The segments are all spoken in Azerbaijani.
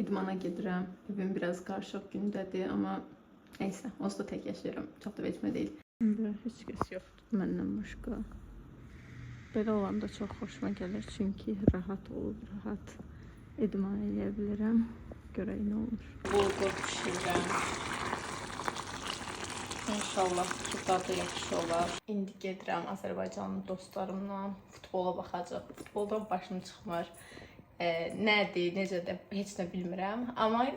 idmana gedirəm. Evim biraz qarışıq gündədir, amma neysə, onsuz da tək yaşayıram. Çox da vecmə deyil. Heç kəs yoxdur məndən başqa. Belə olanda çox xoşuma gəlir, çünki rahat olur, rahat idman edə bilirəm. Görək nə olur. Bulgur pişirəm. İnşallah ki, dadı yaxşı olar. İndi gedirəm Azərbaycanlı dostlarımla futbola baxacaq. Futboldan başım çıxmır. Nədir, necədir, heç nə bilmirəm. Amma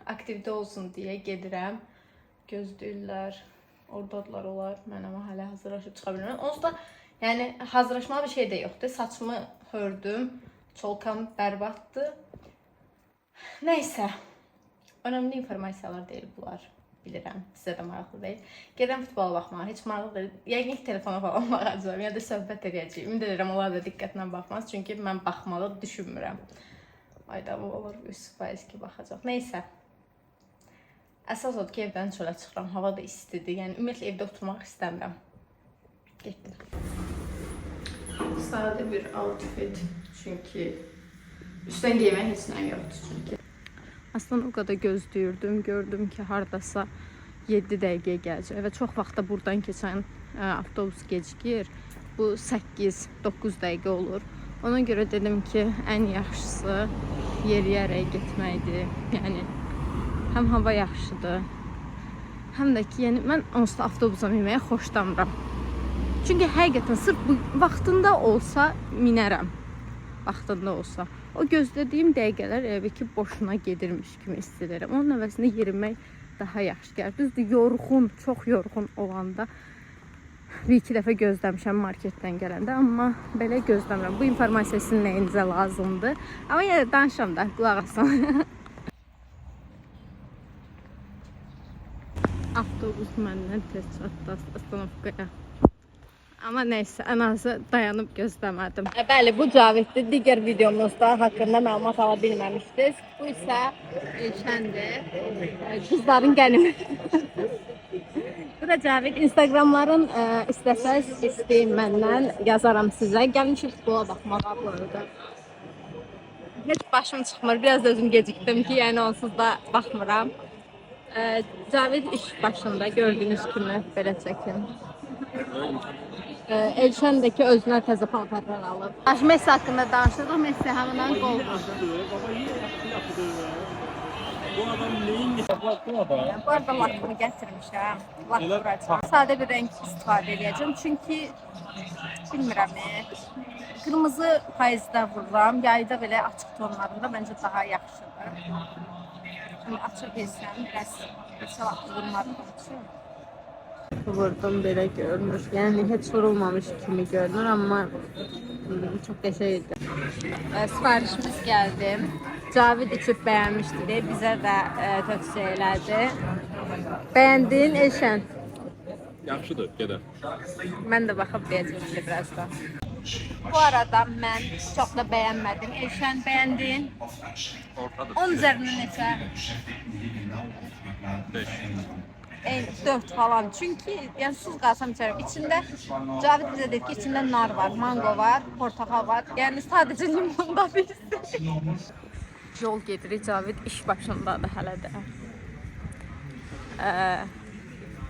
aktivdə olsun deyə gedirəm. Gözləyirlər, oradadılar olar. Mən amma hələ hazırlaşıb çıxa bilmirəm. Onsuz da yəni hazırlaşmalı bir şey də yoxdur. Saçımı hördüm, çolkam bərbaddır. Nəysə, önəmli informasiyalar deyil bunlar. Bilirəm, sizə də maraqlı deyil. Gedirəm futbola baxmağa, heç maraqlı deyil. Yəqin ki, telefona falan baxacağım, ya da söhbət edəcəyim. Ümid edirəm, onlar da diqqətlə baxmaz, çünki mən baxmalı düşünmürəm. Ayda bu olur, 100% ki, baxacaq. Neysə, əsas odur ki, evdən çölə çıxıram, hava da istidir. Yəni, ümumiyyətlə, evdə oturmaq istəmirəm. Getdim. Sadə bir outfit, çünki üstdən geymək heç nə yoxdur, çünki. Aslında o qədər gözləyirdim, gördüm ki, hardasa 7 dəqiqəyə gələcək və çox vaxtda buradan keçən avtobus gecikir. Bu 8-9 dəqiqə olur. Ona görə dedim ki, ən yaxşısı yeriyərək getməkdir. Yəni, həm hava yaxşıdır, həm də ki, yəni, mən onsuz da avtobusa minməyə xoşlamıram. Çünki həqiqətən sırf bu vaxtında olsa minərəm. Vaxtında olsa. O gözlədiyim dəqiqələr elə ki, boşuna gedirmiş kimi hiss edirəm. Onun əvəzində yerimək daha yaxşı gəlir. Düzdür, yorğun, çox yorğun olanda bir-iki dəfə gözləmişəm marketdən gələndə, amma belə gözləmirəm. Bu informasiya sizin nəyinizə lazımdır. Amma yenə danışıram da, qulaq asın. Avtobus məndən tez çatdı Astanovkaya. Amma neysə, ən azı dayanıb gözləmədim. Bəli, bu Caviddir. Digər videomuzda haqqında məlumat ala bilməmişdiniz. Bu isə Elşəndir. Qızların qəniməti. Bu da Cavid. Instagramların istəsəz istəyin məndən yazaram sizə. Gəlin ki, futbola baxmağa bu arada. Heç başım çıxmır. Biraz da özüm gecikdim ki, yəni onsuz da baxmıram. Cavid iş başında gördüyünüz kimi belə çəkin. Elşəndəki özünə təzə paltarlar alıb. Messi haqqında danışdıq. Messi həmən qol vurdu. Bu arada lakını gətirmişəm. Lak vuracağım. Sadə bir renk istifadə edəcəm. Çünki bilmirəm, qırmızı payızda vururam. Yayda belə açıq tonlarında məncə daha yaxşıdır. Şimdi açıq bilsəm, biraz salaqlı vurmadım üçün. Vurdum, belə görünür. Yəni heç vurulmamış kimi görünür, amma çox qəşəngdir. Sifarişimiz gəldi. Cavid içib bəyənmişdi deyə bizə də tövsiyə elədi. Bəyəndin Elşən? Yaxşıdır, gedər. Mən də baxıb deyəcəm birazdan. Bu arada mən çox da bəyənmədim. Elşən, bəyəndin? Ortadır. 10 üzərindən neçə? 5. 4 falan. Çünki yəni sus qalsam içərəm. İçində Cavid bizə dedi ki, içində nar var, mango var, portakal var. Yəni sadəcə limon da bilsin. Yol gedirik, Cavid iş başındadır hələ də.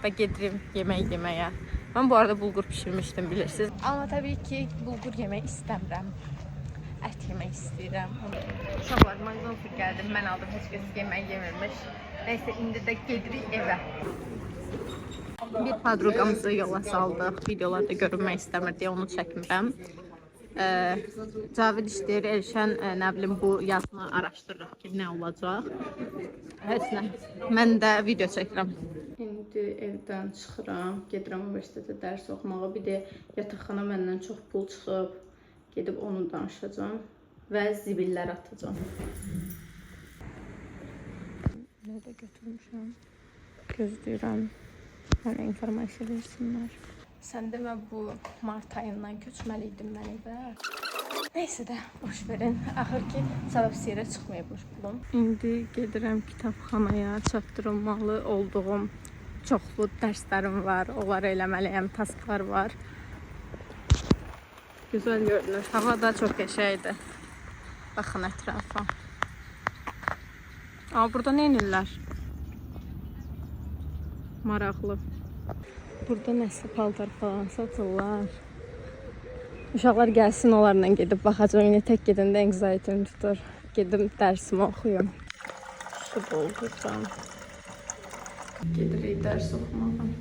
Və gedirim yemək yeməyə. Mən bu arada bulgur pişirmişdim, bilirsiniz. Amma təbii ki, bulgur yemək istəmirəm. Ət yemək istəyirəm. Uşaqlar, McDonald's gəldim, mən aldım, heç kəs yemək yemirmiş. Neysə, indi də gedirik evə. Bir podruqamızı yola saldıq. Videolarda görünmək istəmir deyə onu çəkmirəm. Cavid işləyir, Elşən, nə bilim, bu yazını araşdırırıq ki, nə olacaq. Heç nə. Mən də video çəkirəm. İndi evdən çıxıram, gedirəm universitetə dərs oxumağa. Bir də yataqxana məndən çox pul çıxıb, gedib onu danışacağım və zibillər atacağım. Nə də götürmüşəm. Gözləyirəm. Mənə informasiya versinlər. Sən demə, bu mart ayından köçməliydim mən evə. Neysə də, boş verin. Axır ki, səbəbsiz yerə çıxmayıbmış pulum. İndi gedirəm kitabxanaya, çatdırılmalı olduğum çoxlu dərslərim var. Onları eləməliyəm, tasklar var. Gözəl görünür. Hava da çox qəşəngdir. Baxın ətrafa. Aa, burada nə edirlər? Maraqlı. Burada nəsə paltar falan satırlar. Uşaqlar gəlsin, onlarla gedib baxacağım. Yine tək gedəndə anxiety tutur. Gedim dərsimi oxuyum. Su dolduracağım. Gedirik dərs oxumağa.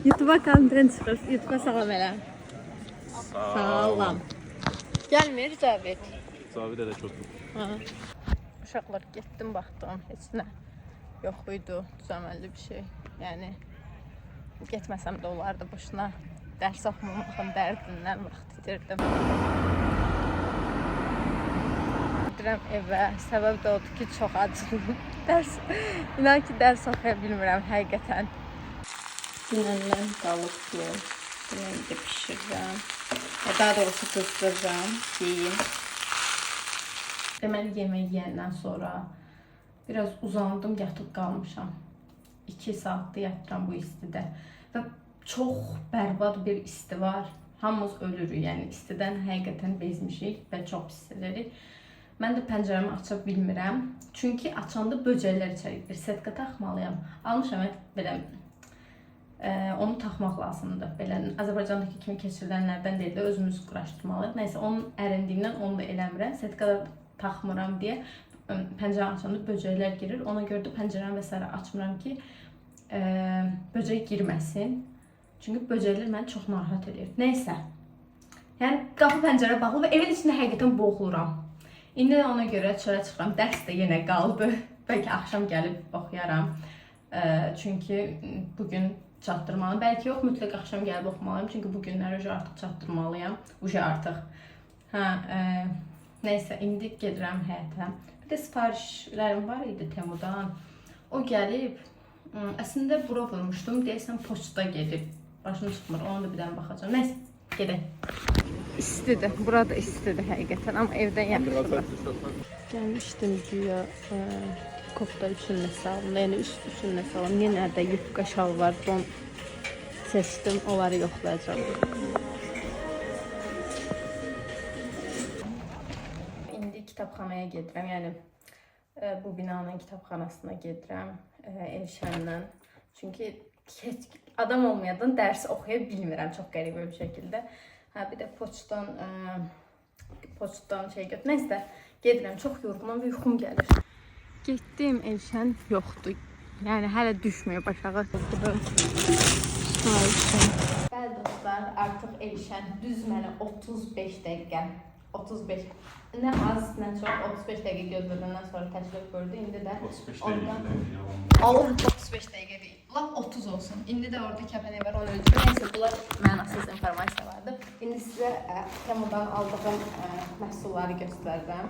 YouTube'a content çıxır. YouTube'a salam elə. Salam. Gəlmir Cavit. Cavit elə çoxdur. Ha. Uşaqlar getdim baxdım, heç nə yox idi, düzəməlli bir şey. Yəni getməsəm də olardı boşuna. Dərs oxumamağın dərdindən vaxt itirdim. Gedirəm evə. Səbəb də odur ki, çox acılıyım. İnan ki, dərs oxuya bilmirəm həqiqətən. Dünəndən qalıqlı. Dünən də pişirirəm. Daha doğrusu qızdıracağım, yiyeyim. Deməli, yemək yeyəndən sonra biraz uzandım, yatıb qalmışam. 2 saatdır yatıram bu istidə. Və çox bərbad bir isti var. Hamımız ölürük, yəni istidən həqiqətən bezmişik və çox pis edirik. Mən də pəncərəmi aça bilmirəm. Çünki açanda böcəklər içəri bir setka taxmalıyam. Almışam belə onu taxmaq lazımdır. Belə Azərbaycandakı kimi keçirilənlərdən deyil də özümüz quraşdırmalıyıq. Nəysə onun ərindiyindən onu da eləmirəm. Setkada taxmıram deyə pəncərəni açanda böcəklər girir. Ona görə də pəncərəni və sairə açmıram ki, böcək girməsin. Çünki böcəklər məni çox narahat edir. Nəysə. Yəni qapı pəncərə bağlı və evin içində həqiqətən boğuluram. İndi də ona görə çölə çıxıram. Dərs də yenə qaldı. Bəlkə axşam gəlib oxuyaram. Çünki bugün çatdırmalıyım. Bəlkə yox, mütləq axşam gəlib oxumalıyım. Çünki bu günləri artıq çatdırmalıyam. Artıq. Nəysə, indi gedirəm həyətə. Bir də sifarişlərim var idi Temudan. O gəlib. Əslində bura vurmuşdum. Deyəsən poçta gedib. Başım çıxmır. Ona da bir dənə baxacağım. Nəysə, gedək. İstidir. Burada istidir həqiqətən. Amma evdən yaxşıdır. Gəlmişdim güya kofta üçün nəsə alım. Yəni üst üçün nəsə alım. Yenə də yufqa şalvar, don seçdim. Onları yoxlayacağım. İndi kitabxanaya gedirəm. Yəni bu binanın kitabxanasına gedirəm. Elşənlə. Çünki heç adam olmayadan dərs oxuya bilmirəm çox qəribə bir şəkildə. Bir də poçtdan şey götür. Nəysə, gedirəm. Çox yorğunam və yuxum gəlir. Getdim, Elşən yoxdur. Yəni hələ düşmüyor aşağı. Bəli dostlar, artıq Elşən düz mənə 35 dəqiqə. 35. Nə az, nə çox 35 dəqiqə gözlədəndən sonra təşrif gördü. İndi də 35 dəqiqə. Allah 35 dəqiqə deyil. Lap 30 olsun. İndi də orada kəpənək var, onu öldürür. Nəysə, bunlar mənasız informasiya vardı. İndi sizə Temudan aldığım məhsulları göstərirəm.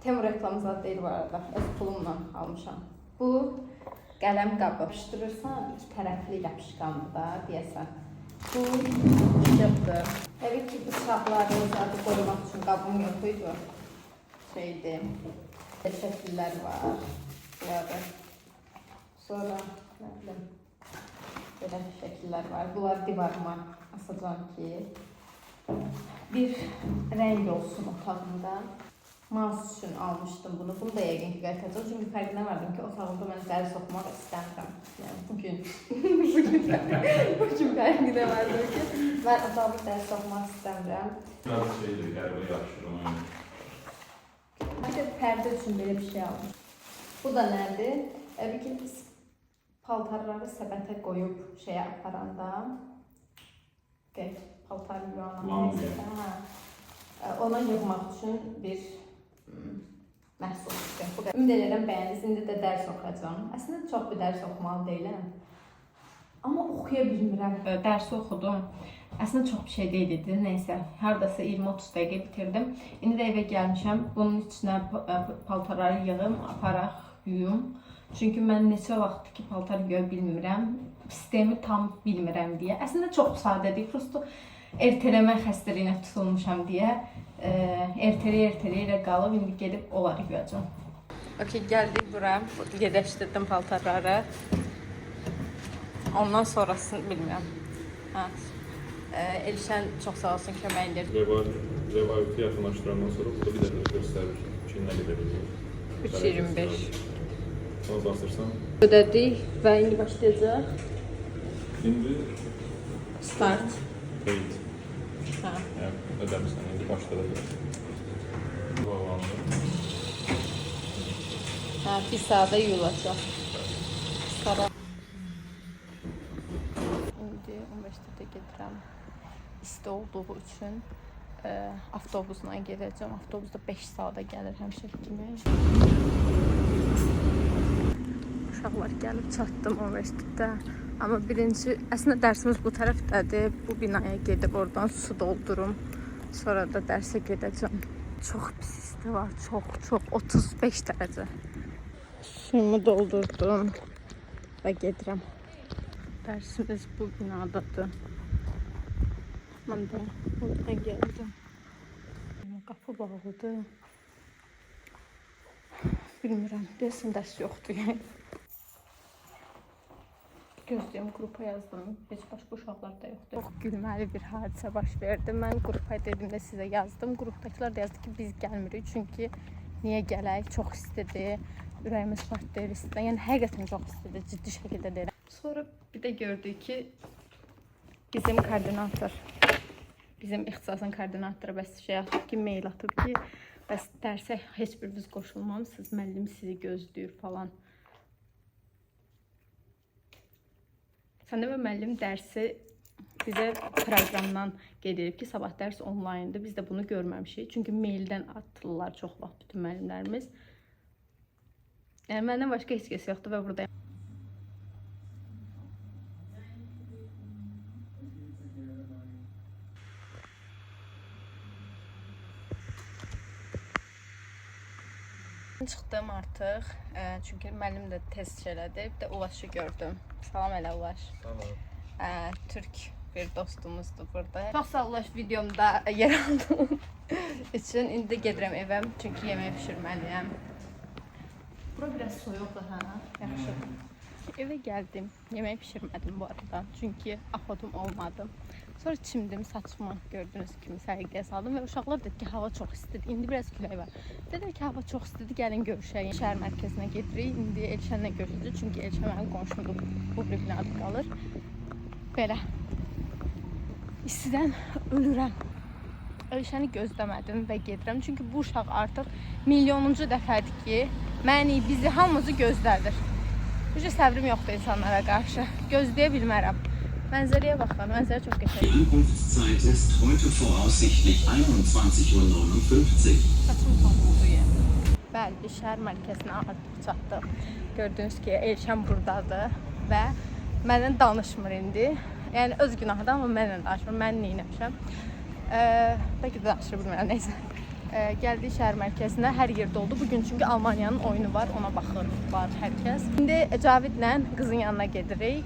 Temu reklamı zad deyil bu arada. Öz pulumla almışam. Bu qələm qabı. Yapışdırırsan, 2 tərəfli yapışqandır da, deyəsən. Bu işıqdır. Təbii ki, bıçaqları zaten qoymaq üçün qabım yox idi. Şeydir. Şəkillər var. Bunları. Sonra nə bilim, belə şəkillər var. Bunlar divarıma asacağım ki, bir rəng olsun otağımda. Mouse üçün almışdım bunu. Bunu da yəqin ki qaytaracağım. Çünki fərqinə vardım ki, otağımda mən dərs oxumaq istəmirəm. Yəni bugün fərqinə vardım ki, mən otağımda dərs oxumaq istəmirəm. Biraz şeydir, qəribə yaxşıdır. Mən pərdə üçün belə bir şey aldım. Bu da nədir? Bir ki, paltarları səbətə qoyub şeyə aparanda, paltar yuvarlanma, ona yığmaq üçün bir məhsul. Ümid edirəm bəyəndiniz, indi də dərs oxuyacağım. Əslində çox bir dərs oxumalı deyiləm. Amma oxuya bilmirəm. Dərsi oxudum. Əslində çox bir şey deyildi. Nəysə, haradasa 20-30 dəqiqə bitirdim. İndi də evə gəlmişəm. Bunun içinə paltarları yığım, aparaq, yuyum. Çünki mən neçə vaxtdır ki, paltar yuya bilmirəm. Sistemi tam bilmirəm deyə. Əslində çox sadədir. Prosto ertələmə xəstəliyinə tutulmuşam deyə ertələ qalıb indi gedib onları yuyacam. Okey, gəldik bura. Yerləşdirdim paltarları. Ondan sonrasını bilmirəm. Hə. Elşən çox sağ olsun, kömək edir. Revayeti yaxınlaşdırandan sonra burada bir dəfə göstərir ki, nə qədər olur. 3.25. Ona basırsan. Ödədik və indi başlayacaq. İndi Start. paid. Hə. Yəni ödəmişsən, indi başlayacaq. Bu alandır. Hə, bir saata yuyulacaq. Sonra indi 15-də gedirəm. İsti olduğu üçün avtobusla gedəcəm. Avtobusda 5 saata gəlir həmişə kimi. Uşaqlar gəlib çatdım universitetdə. Amma birinci, əslində dərsimiz bu tərəfdədir. Bu binaya gedib oradan su doldurum. Sonra da dərsə gedəcəm. Çox pis isti var, çox 35 dərəcə. Suyumu doldurdum və gedirəm. Dərsimiz bu binadadır. Mən də buradan gəldim. Qapı bağlıdır. Bilmirəm, deyəsən dərs yoxdur. Gözləyəm, qrupa yazdım. Heç başqa uşaqlar da yoxdur. Çox gülməli bir hadisə baş verdi. Mən qrupa dediyimdə sizə yazdım. Qrupdakılar da yazdı ki, biz gəlmirik. Çünki niyə gələk? Çox istidir. Ürəyimiz partlayır istidən. Yəni, həqiqətən çox istidir. Ciddi şəkildə deyirəm. Sonra bir də gördük ki, bizim koordinator, bizim ixtisasın koordinatoru bəs şey atıb ki, mail atıb ki, bəs dərsə heç biriniz qoşulmamısınız, müəllim sizi gözləyir falan. Sən demə, müəllim dərsi bizə proqramdan qeyd edib ki, sabah dərs onlayndır. Biz də bunu görməmişik. Çünki maildən atırlar çox vaxt bütün müəllimlərimiz. Yəni, məndən başqa heç kəs yoxdur və buradayım. Çıxdım artıq, çünki müəllim də test elədi. Bir də Ulaş'ı gördüm. Salam elə Ulaş. Salam. Türk bir dostumuzdur burada. Çox sağ Ulaş, videomda yer aldığım üçün. İndi gedirəm evə, çünki yemək pişirməliyəm. Bura biraz soyuqdur, hə? Yaxşıdır. Evə gəldim, yemək pişirmədim bu arada, çünki axotum olmadı. Sonra çimdim, saçımı gördüyünüz kimi səliqəyə saldım və uşaqlar dedi ki, hava çox istidir. İndi biraz külək var. Dedim ki, hava çox istidir, gəlin görüşək. Şəhər mərkəzinə gedirik. İndi Elşənlə görüşəcək, çünki Elşən mənim qonşumdur, bu bir binada qalır. Belə. İstidən ölürəm. Elşəni gözləmədim və gedirəm. Çünki bu uşaq artıq milyonuncu dəfədir ki, məni, bizi, hamımızı gözlədir. Necə səbrim yoxdur insanlara qarşı. Gözləyə bilmərəm. Mənzərəyə baxın, mənzərə çox qəşəng. Die Ankunftszeit ist heute voraussichtlich 21:59. Saçım topluyum. Bəli, şəhər mərkəzinə artıq çatdıq. Gördüyünüz ki, Elşən buradadır və mənlə danışmır indi. Yəni, öz günahıdır, amma mənlə danışmır. Mən neyləmişəm? Bəlkə də danışır, bilmirəm, neysə. Gəldik şəhər mərkəzinə, hər yerdə oldu. Bugün çünki Almaniyanın oyunu var, ona baxırlar hər kəs. İndi Cavidlə qızın yanına gedirik.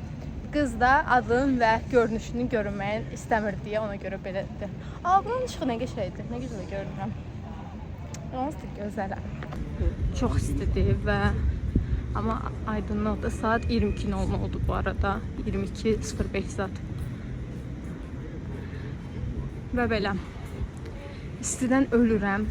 Qız da adın və görünüşünü görünməyin istəmir deyə, ona görə belədir. Bunun işığı nə qəşəkdir, nə gözəl görünürəm. Onsuz da gözələm. Çox istidir və amma aydınlıqda saat 22:00 oldu bu arada. 22:05 saat. Və belə. İstidən ölürəm.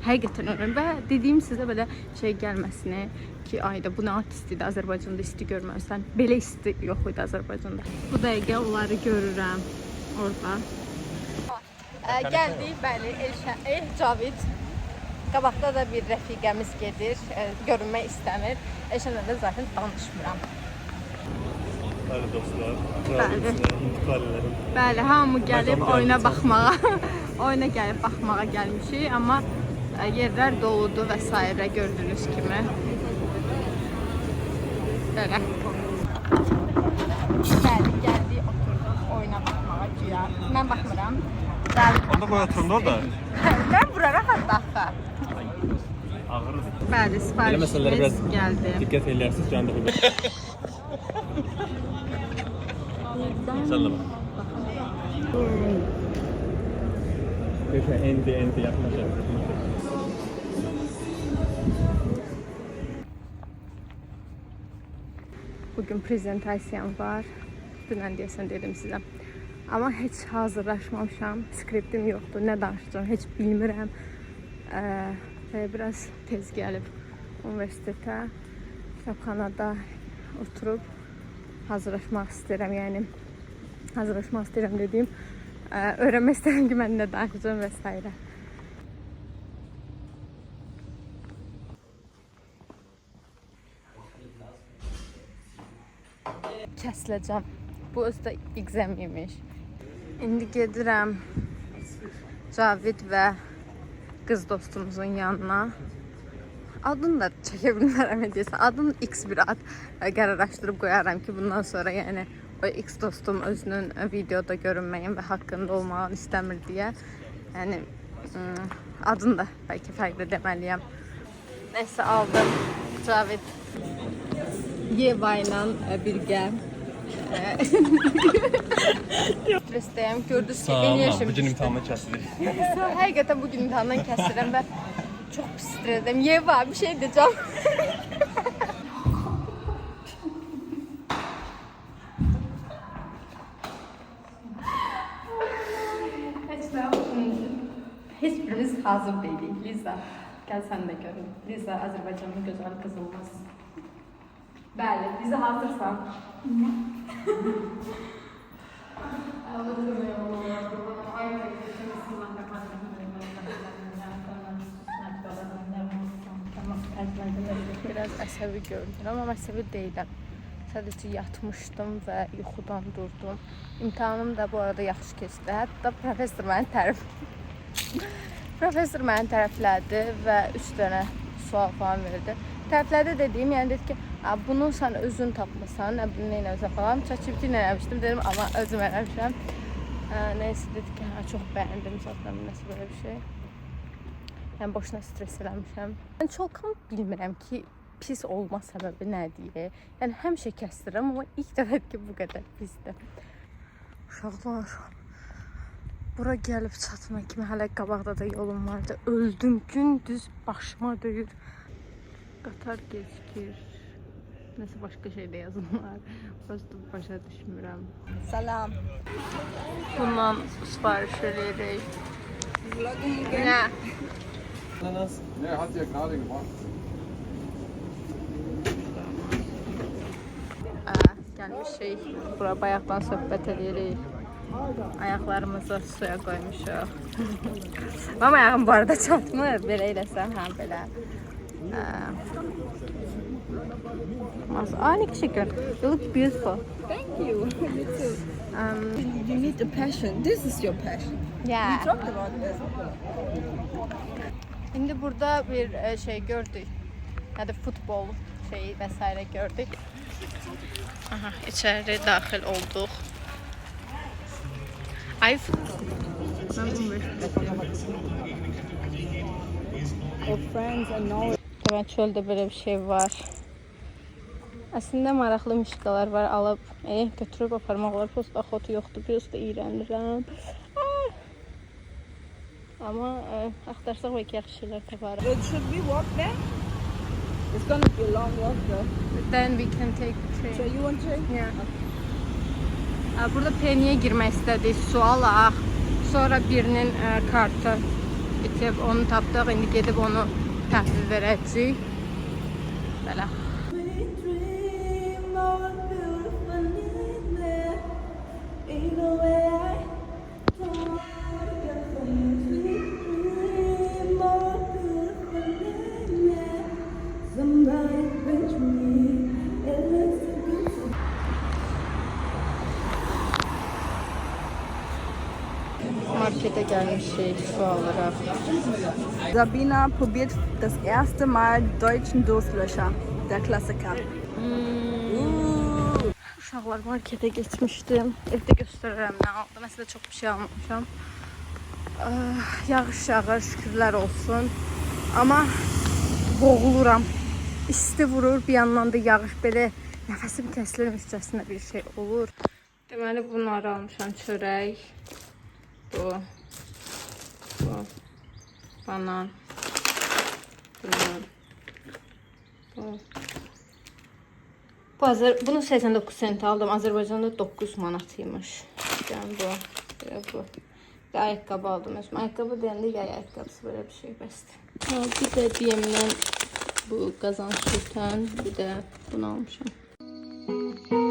Həqiqətən ölürəm və dediyim sizə belə şey gəlməsini ki, ayda bu nə istidir, Azərbaycanda isti görməlisən. Belə isti yox idi Azərbaycanda. Bu dəqiqə onları görürəm orada. Gəldik, bəli, Elşən, Cavid. Qabaqda da bir rəfiqəmiz gedir, görünmək istəmir. Elşənlə də zaten danışmıram. Bəli dostlar, Bəli. Bəli, hamı gəlib oyuna baxmağa, oyuna gəlib baxmağa gəlmişik, amma yerlər doludur və s. gördüyünüz kimi. Belə. Bəli, gəldik, oturduq, oyuna baxmağa güya. Mən baxmıram. Onda qoy oturun orada. Mən bura rahat baxaq. Ağırdır. Bəli, sifarişimiz gəldi. Diqqət eləyərsiniz, canlı bu. Sən də bax. Enti yaklaşık. Bugün prezentasiyam var. Dünən deyəsən dedim sizə. Amma heç hazırlaşmamışam. Skriptim yoxdur. Nə danışacağım heç bilmirəm. Və biraz tez gəlib universitetə, kitabxanada oturub hazırlaşmaq istəyirəm. Yəni hazırlaşmaq istəyirəm dediyim, öyrənmək istəyirəm ki, mən nə danışacağım və s. Kəsiləcəm. Bu özdə egzam imiş. İndi gedirəm Cavid və qız dostumuzun yanına. Adını da çəkə bilmərəm deyəsən. Adını X bir ad qərarlaşdırıb qoyaram ki, bundan sonra yəni o X dostum özünün videoda görünməyin və haqqında olmağını istəmir deyə. Yəni adını da bəlkə fərqli deməliyəm. Nəysə aldım. Cavid Yeva ilə birgə strestəyəm. Gördünüz ki, en yaşım bugün imtahandan kəsilir. Həqiqətən bugün imtahandan kəsirəm və çox pis stressdəyim. Yeva, bir şey deyəcəm. Heç birimiz hazır deyilik. Liza, gəl sən də görün. Liza, Azərbaycanın gözəl qızılmaz. Bəli, Liza hazırsan. Biraz əsəbi görünür, amma əsəbi deyiləm. Sadəcə yatmışdım və yuxudan durdum. İmtahanım da bu arada yaxşı keçdi. Hətta professor məni tərəflədi və 3 dənə sual falan verdi. Tərəflədi dediyim, yəni dedi ki, bunu sən özün tapmasan, nə bilim, neynəmişsən falan. ChatGPT ilə eləmişdim, dedim, amma özüm eləmişəm. Neysə dedi ki, çox bəyəndim, zaten nəsə belə bir şey. Yəni, boşuna stres eləmişəm. Mən çoxdan bilmirəm ki, pis olma səbəbi nədir? Yəni, həmişə kəsdirirəm, amma ilk dəfə ki, bu qədər pisdir. Uşaqlar, bura gəlib çatma kimi hələ qabaqda da yolum vardı. Öldüm, gündüz başıma döyür. Qatar gecikir. Nəsə başqa şey də yazırlar. Prosto başa düşmürəm. Salam. Bundan sipariş edirik. Nə? Ne, hat ja gerade gemacht. Gəlmişik. Bura bayaqdan söhbət edirik. Ayaqlarımızı suya qoymuşuq. Mənim ayağım bu arada çatmır. Belə eləsəm, hə, belə. Teşekkür. You look beautiful. Thank you. You too. You need a passion. This is your passion. Yeah. We talked about this. İndi burada bir şey gördük. Nədir, futbol şeyi və s. gördük. Aha, içəri daxil olduq. Ay, Our friends and knowledge. Demək, çöldə belə bir şey var. Əslində maraqlı mişqalar var, alıb götürüb aparmaq olar. Prosta axotu yoxdur, prosta iyrənirəm. Amma axtarsaq bəlkə yaxşı şeylər taparıq. Should we walk there? It's gonna be a long walk though. Then we can take train. So you want to? Yeah. Burada peniyə girmək istədik, su alaq. Sonra birinin kartı itib, onu tapdıq. İndi gedib onu təhvil verəcəyik. Belə. Markete gelmişik su alarak. Sabina probiert das erste Mal deutschen Durstlöscher. Der Klassiker. Uşaqlar, markete geçmişdim. Evdə göstərərəm nə aldım. Məsələ çox bir şey almamışam. Yağış yağır, şükürlər olsun. Amma boğuluram. İsti vurur, bir yandan da yağış belə nəfəsim kəsilirmişcəsinə bir şey olur. Deməli bunları almışam, çörək. Bu. banan. Bunu 89 sent aldım. Azərbaycanda 9 manatıymış. Yəni bu, bu. Bir ayaqqabı aldım. Ayaqqabı deyəndə yay ayaqqabısı böyle bir şey bəsdir. Bir də BM-dən bu qazan sürtən, bir də bunu almışam.